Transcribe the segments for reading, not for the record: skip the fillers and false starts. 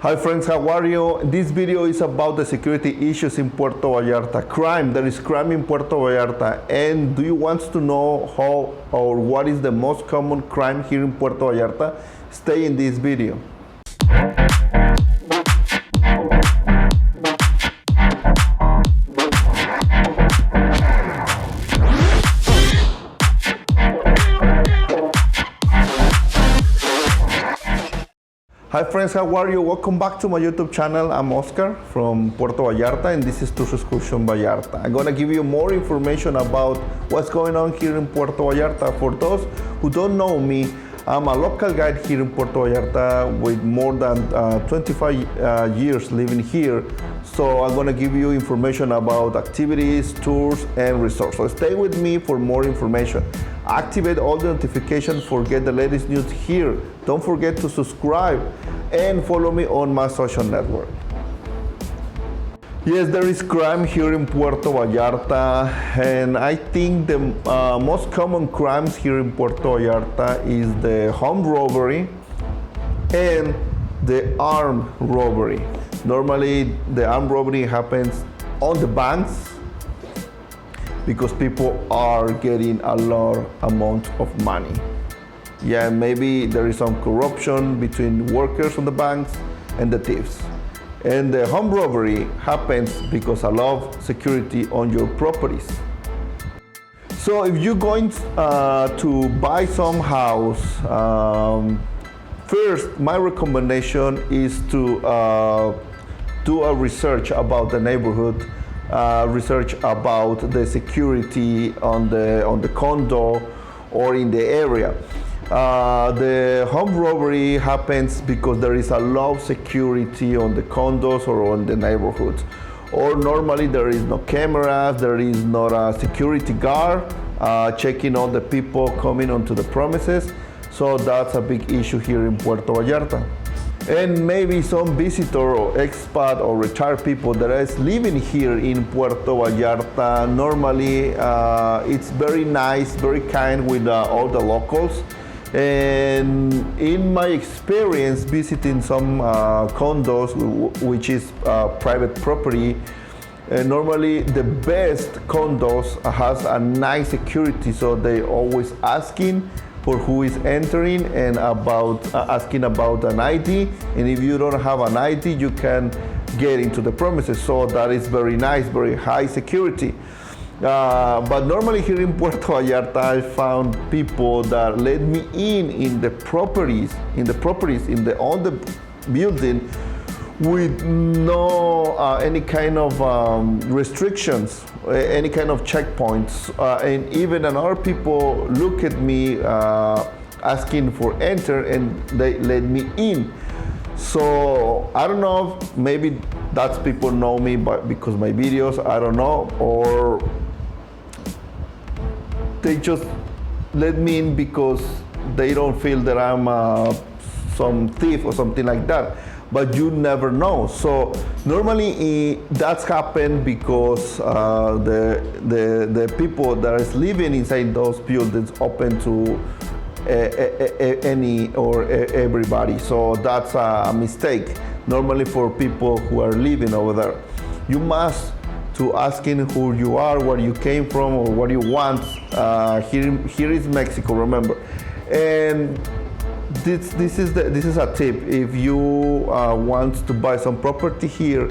Hi friends, how are you? This video is about the security issues in Puerto Vallarta. Crime, there is crime in Puerto Vallarta. And do you want to know how or what is the most common crime here in Puerto Vallarta? Stay in this video. Hi friends, how are you? Welcome back to my YouTube channel. I'm Oscar from Puerto Vallarta and this is Excursions Vallarta. I'm gonna give you more information about what's going on here in Puerto Vallarta. For those who don't know me, I'm a local guide here in Puerto Vallarta with more than 25 years living here. So I'm gonna give you information about activities, tours, and resorts. So stay with me for more information. Activate all the notifications for get the latest news here. Don't forget to subscribe and follow me on my social network. Yes, there is crime here in Puerto Vallarta, and I think the most common crimes here in Puerto Vallarta is the home robbery and the armed robbery. Normally, the armed robbery happens on the banks because people are getting a large amount of money. Yeah, maybe there is some corruption between workers on the banks and the thieves. And the home robbery happens because a lot of security on your properties. So if you're going to buy some house, first my recommendation is to do a research about the neighborhood, research about the security on the condo or in the area. The home robbery happens because there is a lot of security on the condos or on the neighborhoods. Or normally there is no cameras, there is not a security guard checking all the people coming onto the premises. So that's a big issue here in Puerto Vallarta. And maybe some visitor or expat or retired people that is living here in Puerto Vallarta, normally it's very nice, very kind with all the locals. And in my experience visiting some condos, which is private property, normally the best condos has a nice security, so they always asking for who is entering and about asking about an ID, and if you don't have an ID you can get into the premises, so that is very nice, very high security. But normally here in Puerto Vallarta I found people that let me in the properties, on the building with no any kind of restrictions, any kind of checkpoints, and even another people look at me asking for enter and they let me in. So I don't know, maybe that's people know me but because my videos, I don't know, or they just let me in because they don't feel that I'm some thief or something like that. But you never know. So normally that's happened because the people that is living inside those buildings open to any or everybody. So that's a mistake. Normally for people who are living over there, you must to asking who you are, where you came from, or what you want. Here is Mexico, remember. And this is a tip. If you want to buy some property here,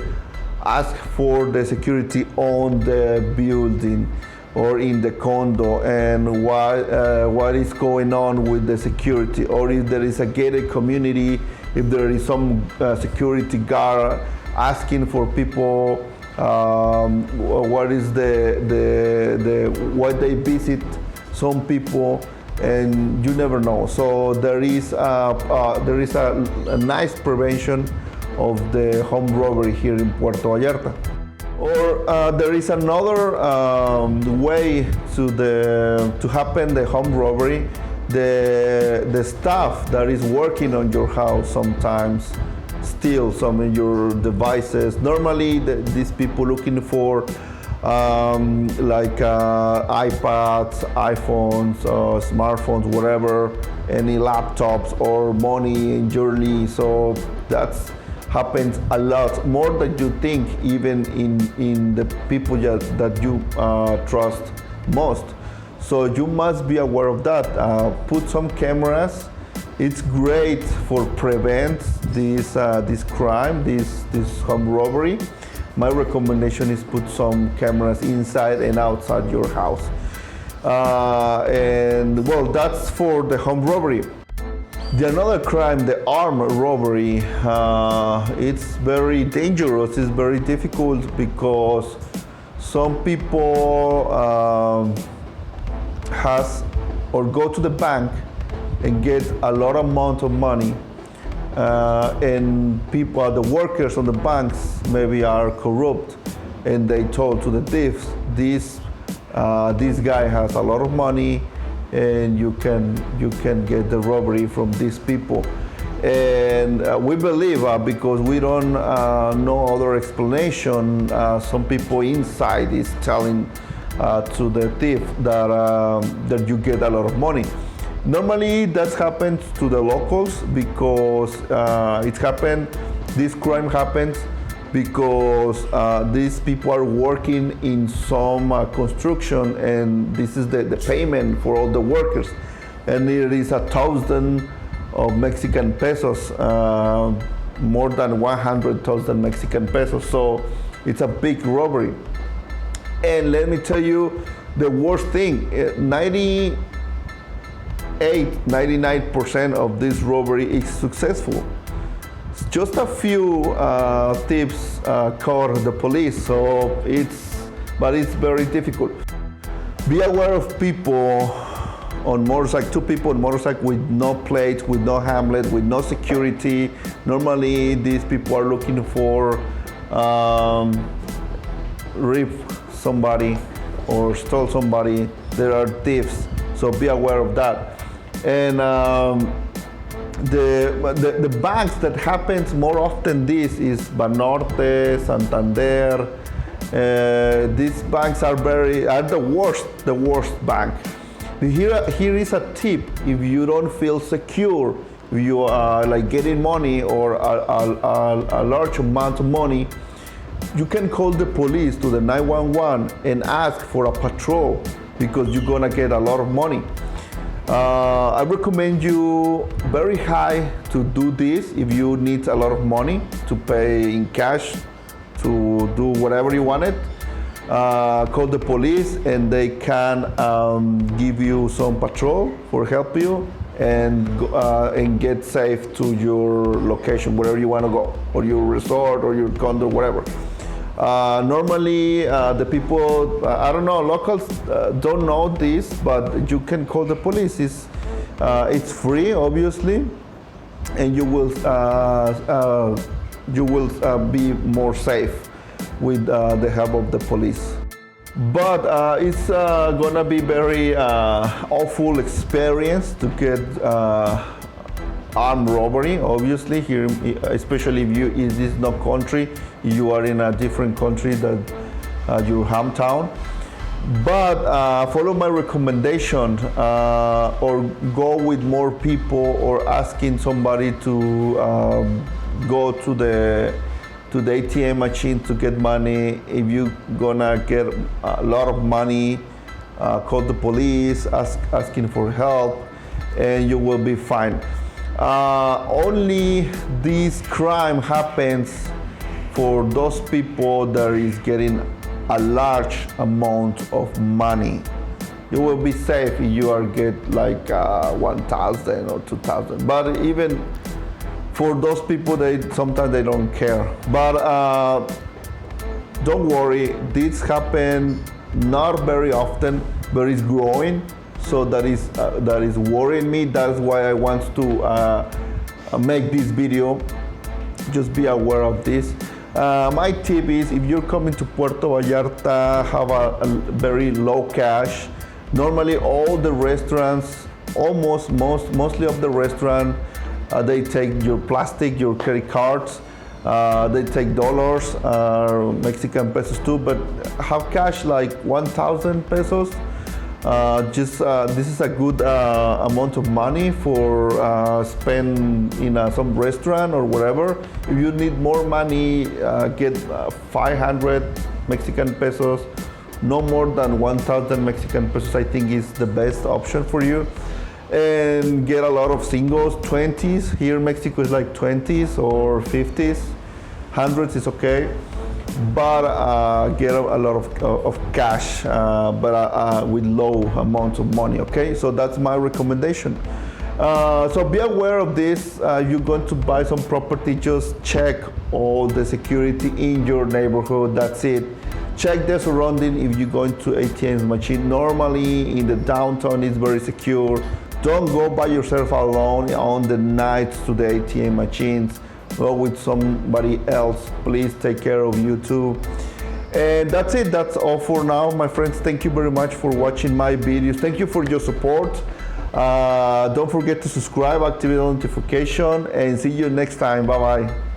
ask for the security on the building or in the condo, and what is going on with the security, or if there is a gated community, if there is some security guard asking for people. What is why they visit some people, and you never know. So there is a nice prevention of the home robbery here in Puerto Vallarta. Or there is another way to happen the home robbery. The staff that is working on your house sometimes steal some of your devices. Normally these people looking for like iPads, iPhones, smartphones, whatever, any laptops or money and jewelry. So that's happens a lot more than you think, even in the people that you trust most. So you must be aware of that. Put some cameras. It's great for prevent this crime, this home robbery. My recommendation is put some cameras inside and outside your house. And well, that's for the home robbery. The another crime, the armed robbery, it's very dangerous. It's very difficult because some people go to the bank and get a lot amount of money, and people, the workers on the banks, maybe are corrupt, and they told to the thieves, this guy has a lot of money, and you can get the robbery from these people. And we believe, because we don't know other explanation, some people inside is telling to the thief that you get a lot of money. Normally that happens to the locals because this crime happens because these people are working in some construction, and this is the payment for all the workers, and it is 1,000 of Mexican pesos, more than 100,000 Mexican pesos, so it's a big robbery. And let me tell you the worst thing, 99% of this robbery is successful. Just a few thieves call the police, so it's very difficult. Be aware of people on motorcycle, two people on motorcycle with no plates, with no hamlet, with no security. Normally these people are looking for rape somebody or stole somebody. There are thieves, so be aware of that. And the banks that happens more often, this is Banorte, Santander. These banks are the worst bank. Here is a tip: if you don't feel secure, if you are like getting money or a large amount of money, you can call the police to the 911 and ask for a patrol, because you're gonna get a lot of money. I recommend you very high to do this if you need a lot of money to pay in cash to do whatever you wanted. Call the police and they can give you some patrol for help you and get safe to your location, wherever you want to go, or your resort or your condo, whatever. Normally the people, I don't know, locals don't know this, but you can call the police. It's free, obviously, and you will be more safe with the help of the police. But it's gonna be very awful experience to get armed robbery, obviously, here, especially if you in this no country, you are in a different country than your hometown. But follow my recommendation, or go with more people, or asking somebody to go to the ATM machine to get money. If you're gonna get a lot of money, call the police, asking for help, and you will be fine. Only this crime happens for those people that is getting a large amount of money. You will be safe if you are get like 1,000 or 2,000. But even for those people, sometimes they don't care. But don't worry, this happens not very often, but it's growing. So that is worrying me. That's why I want to make this video. Just be aware of this. My tip is, if you're coming to Puerto Vallarta, have a very low cash. Normally all the restaurants, mostly of the restaurant, they take your plastic, your credit cards. They take dollars, Mexican pesos too, but have cash like 1,000 pesos. This is a good amount of money for spend in some restaurant or whatever. If you need more money, get 500 Mexican pesos, no more than 1,000 Mexican pesos. I think is the best option for you. And get a lot of singles, 20s. Here in Mexico is like 20s or 50s. 100s is okay. But get a lot of cash, but with low amounts of money, okay? So that's my recommendation. So be aware of this. You're going to buy some property, just check all the security in your neighborhood. That's it. Check the surrounding if you're going to ATM machine. Normally in the downtown it's very secure. Don't go by yourself alone on the nights to the ATM machines. Go with somebody else. Please take care of you too. And that's it. That's all for now, my friends. Thank you very much for watching my videos. Thank you for your support. Don't forget to subscribe, activate the notification, and see you next time. Bye bye.